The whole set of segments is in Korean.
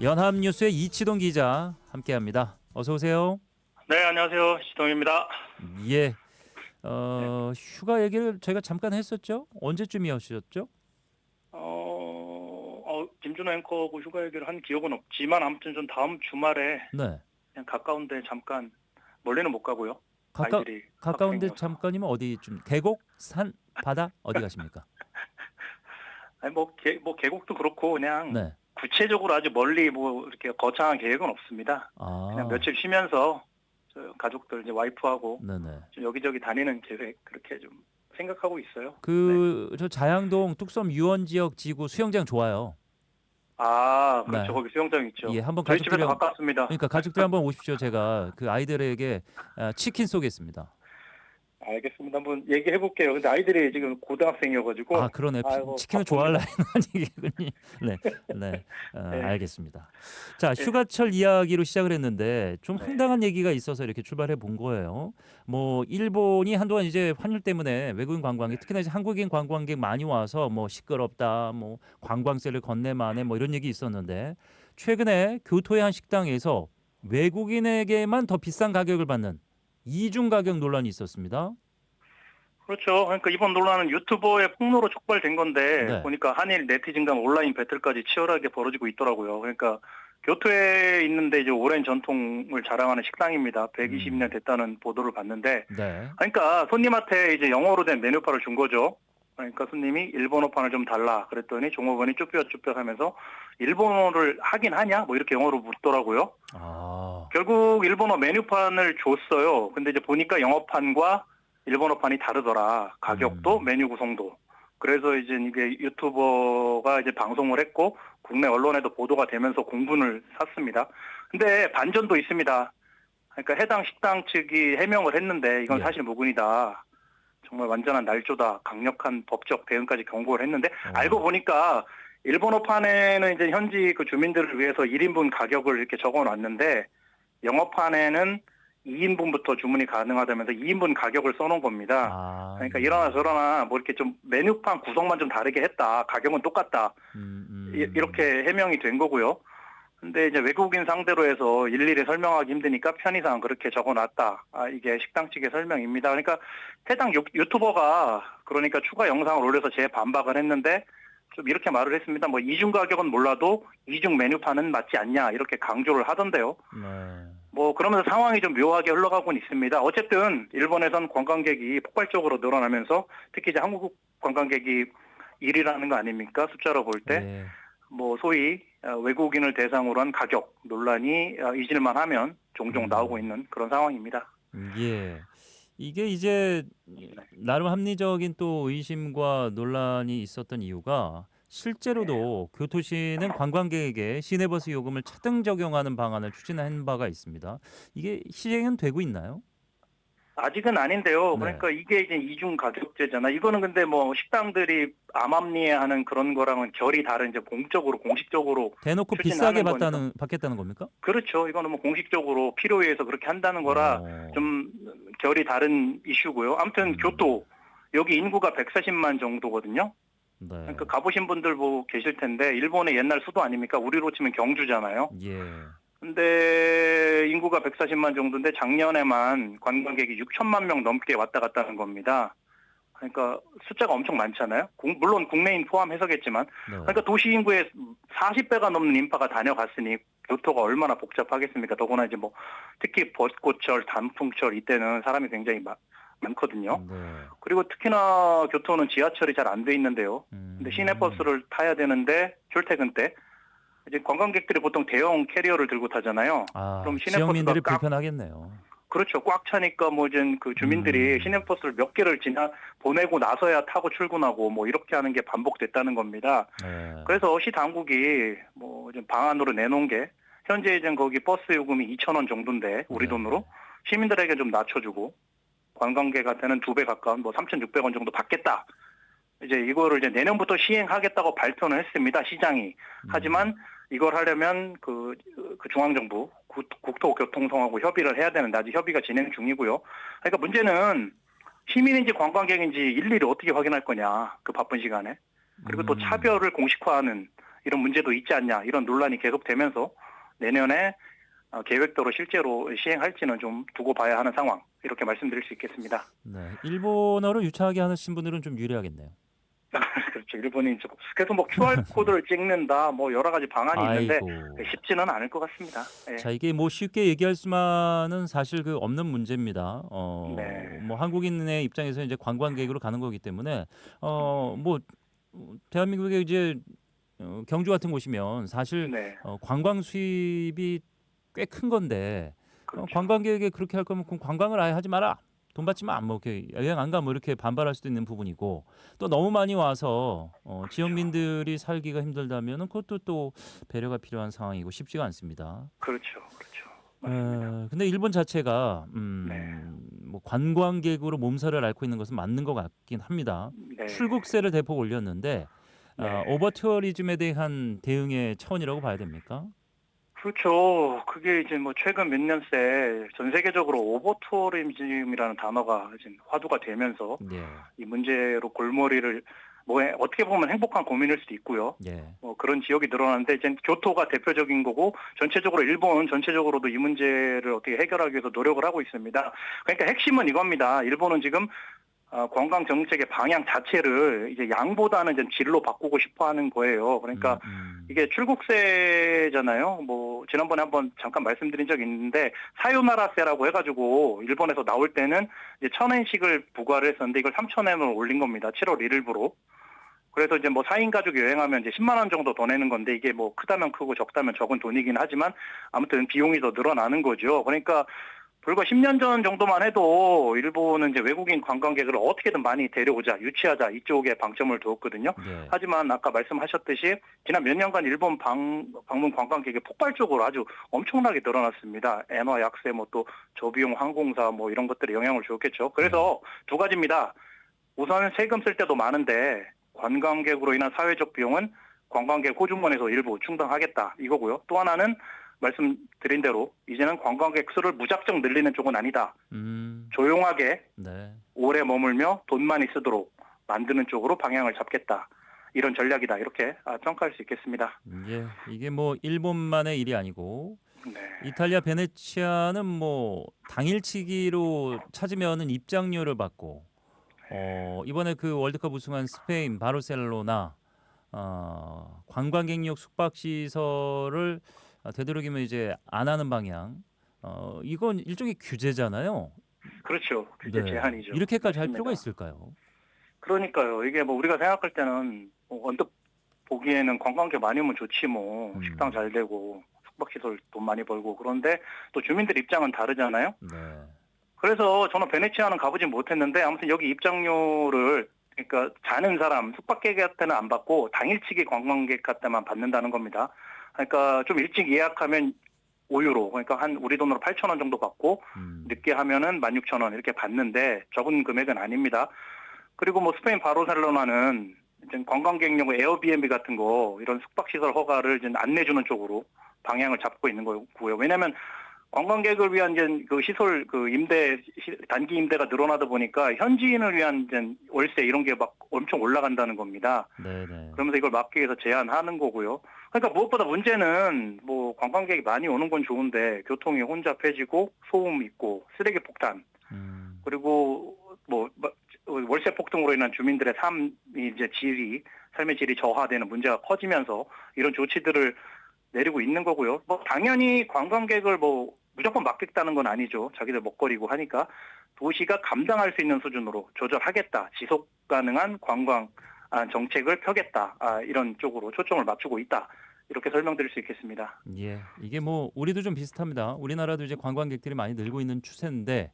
연합뉴스의 이치동 기자 함께합니다. 어서 오세요. 네, 안녕하세요. 시동입니다. 예. 휴가 얘기를 저희가 잠깐 했었죠? 언제쯤이었었죠? 김준호 앵커하고 휴가 얘기를 한 기억은 없지만 아무튼 좀 다음 주말에 네. 그냥 가까운데 잠깐 멀리는 못 가고요. 아이들이 가까운데 학생이어서. 잠깐이면 어디 좀 계곡, 산, 바다 어디 가십니까? 아니 뭐 계곡도 그렇고 그냥 네. 구체적으로 아주 멀리 뭐 이렇게 거창한 계획은 없습니다. 그냥 아. 며칠 쉬면서 저 가족들 이제 와이프하고 네네. 좀 여기저기 다니는 계획 그렇게 좀 생각하고 있어요. 저 자양동 뚝섬 유원 지역 지구 수영장 좋아요. 아, 그렇죠. 네. 거기 수영장 있죠. 예, 한번 저희 집에서 가족들이랑 가깝습니다. 그러니까 가족들이 한번 오십시오. 제가 그 아이들에게 치킨 쏘겠습니다. 알겠습니다. 한번 얘기해 볼게요. 근데 아이들이 지금 고등학생이어가지고. 아, 그러네. 아이고, 치킨을 바쁩니다. 좋아할 나이는 아니겠군요. 네, 네, 네. 알겠습니다. 자, 네. 휴가철 이야기로 시작을 했는데 좀 네. 황당한 얘기가 있어서 이렇게 출발해 본 거예요. 뭐 일본이 한동안 이제 환율 때문에 외국인 관광객, 특히나 이제 한국인 관광객 많이 와서 뭐 시끄럽다, 뭐 관광세를 건네만해, 뭐 이런 얘기 있었는데 최근에 교토의 한 식당에서 외국인에게만 더 비싼 가격을 받는 이중 가격 논란이 있었습니다. 그렇죠. 그러니까 이번 논란은 유튜버의 폭로로 촉발된 건데 네. 보니까 한일 네티즌 간 온라인 배틀까지 치열하게 벌어지고 있더라고요. 그러니까 교토에 있는데 이제 오랜 전통을 자랑하는 식당입니다. 120년 됐다는 보도를 봤는데, 네. 그러니까 손님한테 이제 영어로 된 메뉴판을 준 거죠. 그러니까 손님이 일본어판을 좀 달라 그랬더니 종업원이 쭈뼛쭈뼛하면서 일본어를 하긴 하냐 뭐 이렇게 영어로 묻더라고요. 아. 결국 일본어 메뉴판을 줬어요. 근데 이제 보니까 영어판과 일본어판이 다르더라. 가격도 메뉴 구성도. 그래서 이제 이게 유튜버가 이제 방송을 했고 국내 언론에도 보도가 되면서 공분을 샀습니다. 근데 반전도 있습니다. 그러니까 해당 식당 측이 해명을 했는데 이건 예. 사실 무근이다. 정말 완전한 날조다. 강력한 법적 대응까지 경고를 했는데 알고 보니까 일본어판에는 이제 현지 그 주민들을 위해서 1인분 가격을 이렇게 적어놨는데 영어판에는 2인분부터 주문이 가능하다면서 2인분 가격을 써놓은 겁니다. 아, 그러니까 예. 이러나 저러나 뭐 이렇게 좀 메뉴판 구성만 좀 다르게 했다. 가격은 똑같다. 이렇게 해명이 된 거고요. 근데 이제 외국인 상대로 해서 일일이 설명하기 힘드니까 편의상 그렇게 적어놨다. 이게 식당 측의 설명입니다. 그러니까 해당 유튜버가 그러니까 추가 영상을 올려서 재반박을 했는데 좀 이렇게 말을 했습니다. 뭐 이중 가격은 몰라도 이중 메뉴판은 맞지 않냐 이렇게 강조를 하던데요. 네. 뭐 그러면서 상황이 좀 묘하게 흘러가고는 있습니다. 어쨌든 일본에선 관광객이 폭발적으로 늘어나면서 특히 이제 한국 관광객이 1위라는 거 아닙니까? 숫자로 볼 때. 예. 뭐 소위 외국인을 대상으로 한 가격 논란이 잊을만 하면 종종 나오고 있는 그런 상황입니다. 예. 이게 이제 나름 합리적인 또 의심과 논란이 있었던 이유가 실제로도 교토시는 관광객에게 시내버스 요금을 차등 적용하는 방안을 추진한 바가 있습니다. 이게 시행은 되고 있나요? 아직은 아닌데요. 네. 그러니까 이게 이제 이중 가격제잖아. 이거는 근데 뭐 식당들이 암암리에하는 그런 거랑은 결이 다른 이제 공식적으로 대놓고 추진하는 비싸게 거니까. 받겠다는 겁니까? 그렇죠. 이거는 뭐 공식적으로 필요에 의해서 그렇게 한다는 거라 좀 결이 다른 이슈고요. 아무튼 교토 여기 인구가 140만 정도거든요. 네. 그러니까 가보신 분들 뭐 계실 텐데 일본의 옛날 수도 아닙니까? 우리로 치면 경주잖아요. 예. 근데 인구가 140만 정도인데 작년에만 관광객이 6천만 명 넘게 왔다 갔다는 겁니다. 그러니까 숫자가 엄청 많잖아요. 물론 국내인 포함해서겠지만. 네. 그러니까 도시 인구의 40배가 넘는 인파가 다녀갔으니 교토가 얼마나 복잡하겠습니까? 더구나 이제 뭐 특히 벚꽃철, 단풍철 이때는 사람이 굉장히 많거든요. 네. 그리고 특히나 교토는 지하철이 잘 안 돼 있는데요. 근데 시내버스를 타야 되는데 출퇴근 때 이제 관광객들이 보통 대형 캐리어를 들고 타잖아요. 그럼 지역민들이 시내버스가 불편하겠네요. 그렇죠. 꽉 차니까 뭐 이제 그 주민들이 시내버스를 몇 개를 보내고 나서야 타고 출근하고 뭐 이렇게 하는 게 반복됐다는 겁니다. 네. 그래서 시 당국이 뭐 이제 방안으로 내놓은 게 현재 이제 거기 버스 요금이 2,000원 정도인데 우리 돈으로 시민들에게 좀 낮춰주고 관광객한테는 2배 가까운 뭐 3,600원 정도 받겠다. 이제 이거를 이제 내년부터 시행하겠다고 발표는 했습니다. 시장이. 하지만 이걸 하려면 그 중앙정부 국토교통성하고 협의를 해야 되는데 아직 협의가 진행 중이고요. 그러니까 문제는 시민인지 관광객인지 일일이 어떻게 확인할 거냐. 그 바쁜 시간에. 그리고 또 차별을 공식화하는 이런 문제도 있지 않냐 이런 논란이 계속되면서 내년에 계획대로 실제로 시행할지는 좀 두고 봐야 하는 상황 이렇게 말씀드릴 수 있겠습니다. 네. 일본어를 유창하게 하시는 분들은 좀 유리하겠네요. 그렇죠. 일본인 계속 뭐 QR 코드를 찍는다 뭐 여러 가지 방안이 있는데 아이고. 쉽지는 않을 것 같습니다. 예. 자, 이게 뭐 쉽게 얘기할 수만은 사실 그 없는 문제입니다. 네. 뭐 한국인의 입장에서 이제 관광객으로 가는 거기 때문에 뭐 대한민국에 이제 경주 같은 곳이면 사실 네. 관광 수입이 꽤 큰 건데 그렇죠. 관광객에게 그렇게 할 거면 그럼 관광을 아예 하지 마라. 돈 받지만 뭐 이렇게 여행 안 가 뭐 이렇게 반발할 수도 있는 부분이고 또 너무 많이 와서 지역민들이 살기가 힘들다면은 그것도 또 배려가 필요한 상황이고 쉽지가 않습니다. 그렇죠. 맞습니다. 근데 일본 자체가 네. 뭐 관광객으로 몸살을 앓고 있는 것은 맞는 것 같긴 합니다. 네. 출국세를 대폭 올렸는데 네. 오버 투어리즘에 대한 대응의 차원이라고 봐야 됩니까? 그렇죠. 그게 이제 뭐 최근 몇 년 새 전 세계적으로 오버 투어리즘이라는 단어가 이제 화두가 되면서 예, 이 문제로 골머리를 뭐 어떻게 보면 행복한 고민일 수도 있고요. 예, 뭐 그런 지역이 늘어나는데 이제 교토가 대표적인 거고 전체적으로 일본 전체적으로도 이 문제를 어떻게 해결하기 위해서 노력을 하고 있습니다. 그러니까 핵심은 이겁니다. 일본은 지금 관광 정책의 방향 자체를 이제 양보다는 좀 질로 바꾸고 싶어 하는 거예요. 그러니까 이게 출국세잖아요. 뭐 지난번에 한번 잠깐 말씀드린 적이 있는데 사요나라세라고 해가지고 일본에서 나올 때는 이제 1,000엔씩을 부과를 했었는데 이걸 3,000엔으로 올린 겁니다. 7월 1일부로. 그래서 이제 뭐 4인 가족이 여행하면 이제 10만 원 정도 더 내는 건데 이게 뭐 크다면 크고 적다면 적은 돈이긴 하지만 아무튼 비용이 더 늘어나는 거죠. 그러니까 불과 10년 전 정도만 해도 일본은 이제 외국인 관광객을 어떻게든 많이 데려오자, 유치하자 이쪽에 방점을 두었거든요. 예, 하지만 아까 말씀하셨듯이 지난 몇 년간 일본 방문 관광객이 폭발적으로 아주 엄청나게 늘어났습니다. 엔화 약세, 뭐 또 저비용 항공사 뭐 이런 것들이 영향을 줬겠죠. 그래서 두 가지입니다. 우선 세금 쓸 때도 많은데 관광객으로 인한 사회적 비용은 관광객 호주머니에서 일부 충당하겠다 이거고요. 또 하나는 말씀드린 대로 이제는 관광객 수를 무작정 늘리는 쪽은 아니다. 조용하게 네, 오래 머물며 돈 많이 쓰도록 만드는 쪽으로 방향을 잡겠다. 이런 전략이다. 이렇게 평가할 수 있겠습니다. 예, 이게 뭐 일본만의 일이 아니고 네. 이탈리아 베네치아는 뭐 당일치기로 찾으면은 입장료를 받고 이번에 그 월드컵 우승한 스페인 바르셀로나 관광객용 숙박 시설을 되도록이면 이제 안 하는 방향. 이건 일종의 규제잖아요. 그렇죠. 규제 네. 제한이죠. 이렇게까지 할 맞습니다. 필요가 있을까요? 그러니까요. 이게 뭐 우리가 생각할 때는 뭐 언뜻 보기에는 관광객 많이 오면 좋지 뭐 식당 잘 되고 숙박시설 돈 많이 벌고 그런데 또 주민들 입장은 다르잖아요. 네. 그래서 저는 베네치아는 가보진 못했는데 아무튼 여기 입장료를 그러니까 자는 사람 숙박객한테는 안 받고 당일치기 관광객한테만 받는다는 겁니다. 그러니까 좀 일찍 예약하면 5유로 그러니까 한 우리 돈으로 8,000원 정도 받고 늦게 하면은 16,000원 이렇게 받는데 적은 금액은 아닙니다. 그리고 뭐 스페인 바르셀로나는 이제 관광객용 에어비앤비 같은 거 이런 숙박시설 허가를 이제 안 내주는 쪽으로 방향을 잡고 있는 거고요. 왜냐하면 관광객을 위한 이제 그 시설 그 단기 임대가 늘어나다 보니까 현지인을 위한 이제 월세 이런 게 막 엄청 올라간다는 겁니다. 네, 네. 그러면서 이걸 막기 위해서 제한하는 거고요. 그러니까 무엇보다 문제는 뭐 관광객이 많이 오는 건 좋은데 교통이 혼잡해지고 소음 있고 쓰레기 폭탄 그리고 뭐 월세 폭등으로 인한 주민들의 삶이 이제 삶의 질이 저하되는 문제가 커지면서 이런 조치들을 내리고 있는 거고요. 뭐 당연히 관광객을 뭐 무조건 막겠다는 건 아니죠. 자기들 먹거리고 하니까 도시가 감당할 수 있는 수준으로 조절하겠다. 지속 가능한 관광 정책을 펴겠다. 이런 쪽으로 초점을 맞추고 있다. 이렇게 설명드릴 수 있겠습니다. 예, 이게 뭐 우리도 좀 비슷합니다. 우리나라도 이제 관광객들이 많이 늘고 있는 추세인데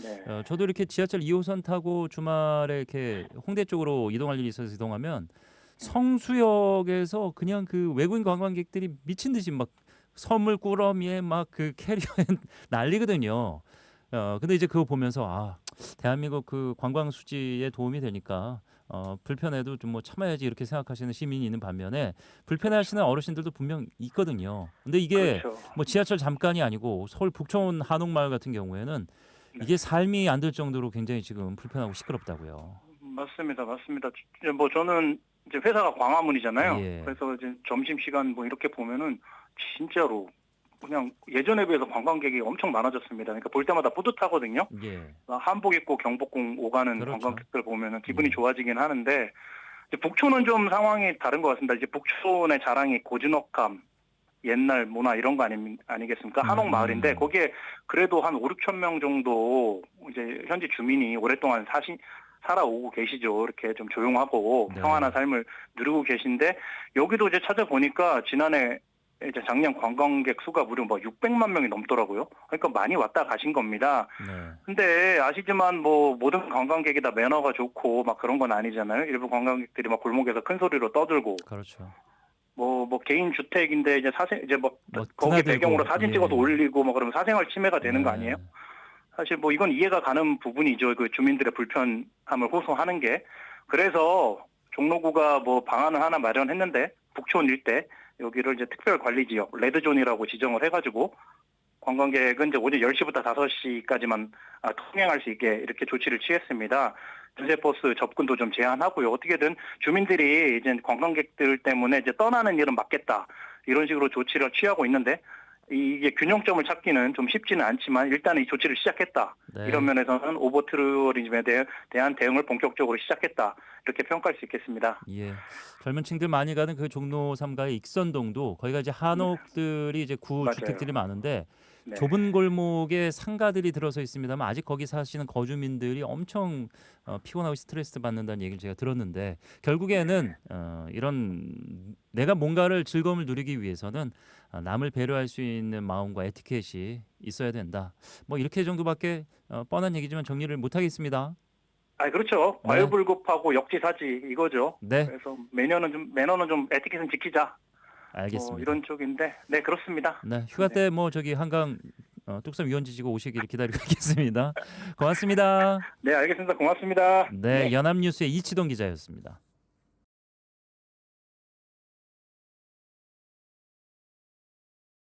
네. 저도 이렇게 지하철 2호선 타고 주말에 이렇게 홍대 쪽으로 이동할 일이 있어서 이동하면 성수역에서 그냥 그 외국인 관광객들이 미친 듯이 막 선물 꾸러미에 막 그 캐리어에 난리거든요. 근데 이제 그거 보면서 대한민국 그 관광 수지에 도움이 되니까 불편해도 좀 뭐 참아야지 이렇게 생각하시는 시민이 있는 반면에 불편해하시는 어르신들도 분명 있거든요. 근데 이게 그렇죠. 뭐 지하철 잠깐이 아니고 서울 북촌 한옥마을 같은 경우에는 이게 삶이 안 될 정도로 굉장히 지금 불편하고 시끄럽다고요. 맞습니다. 뭐 저는 이제 회사가 광화문이잖아요. 예. 그래서 이제 점심 시간 뭐 이렇게 보면은 진짜로 그냥 예전에 비해서 관광객이 엄청 많아졌습니다. 그러니까 볼 때마다 뿌듯하거든요. 예. 한복 입고 경복궁 오가는 그렇죠. 관광객들 보면은 기분이 예. 좋아지긴 하는데 이제 북촌은 좀 상황이 다른 것 같습니다. 이제 북촌의 자랑이 고즈넉함, 옛날 문화 이런 거 아니겠습니까? 한옥 마을인데 거기에 그래도 한 5, 6천 명 정도 이제 현지 주민이 오랫동안 살아오고 계시죠. 이렇게 좀 조용하고 네. 평안한 삶을 누리고 계신데 여기도 이제 찾아보니까 지난해 이제 작년 관광객 수가 무려 뭐 600만 명이 넘더라고요. 그러니까 많이 왔다 가신 겁니다. 네. 근데 아시지만 뭐 모든 관광객이 다 매너가 좋고 막 그런 건 아니잖아요. 일부 관광객들이 막 골목에서 큰 소리로 떠들고 그렇죠. 뭐 개인 주택인데 이제 뭐 거기 드나들고, 배경으로 사진 예. 찍어서 올리고 뭐 그러면 사생활 침해가 되는 거 아니에요? 사실 뭐 이건 이해가 가는 부분이죠. 그 주민들의 불편함을 호소하는 게. 그래서 종로구가 뭐 방안을 하나 마련했는데 북촌 일대 여기를 이제 특별 관리 지역 레드존이라고 지정을 해가지고 관광객은 이제 오전 10시부터 5시까지만 통행할 수 있게 이렇게 조치를 취했습니다. 전세버스 접근도 좀 제한하고요. 어떻게든 주민들이 이제 관광객들 때문에 이제 떠나는 일은 막겠다. 이런 식으로 조치를 취하고 있는데 이게 균형점을 찾기는 좀 쉽지는 않지만 일단 이 조치를 시작했다. 네. 이런 면에서는 오버트루리즘에 대한 대응을 본격적으로 시작했다. 이렇게 평가할 수 있겠습니다. 예. 젊은 층들 많이 가는 그 종로 3가의 익선동도 거기가 이제 한옥들이 이제 구주택들이 많은데 네. 좁은 골목에 상가들이 들어서 있습니다만 아직 거기 사시는 거주민들이 엄청 피곤하고 스트레스 받는다는 얘기를 제가 들었는데 결국에는 이런 내가 뭔가를 즐거움을 누리기 위해서는 남을 배려할 수 있는 마음과 에티켓이 있어야 된다. 뭐 이렇게 정도밖에 뻔한 얘기지만 정리를 못 하겠습니다. 그렇죠. 네. 과유불급하고 역지사지 이거죠. 네, 그래서 매너는 좀 에티켓은 지키자. 알겠습니다. 이런 쪽인데, 네 그렇습니다. 네, 휴가 때 뭐 저기 한강 뚝섬 유원지지고 오시기를 기다리고 있겠습니다. 고맙습니다. 네 알겠습니다. 고맙습니다. 네, 연합뉴스의 이치동 기자였습니다.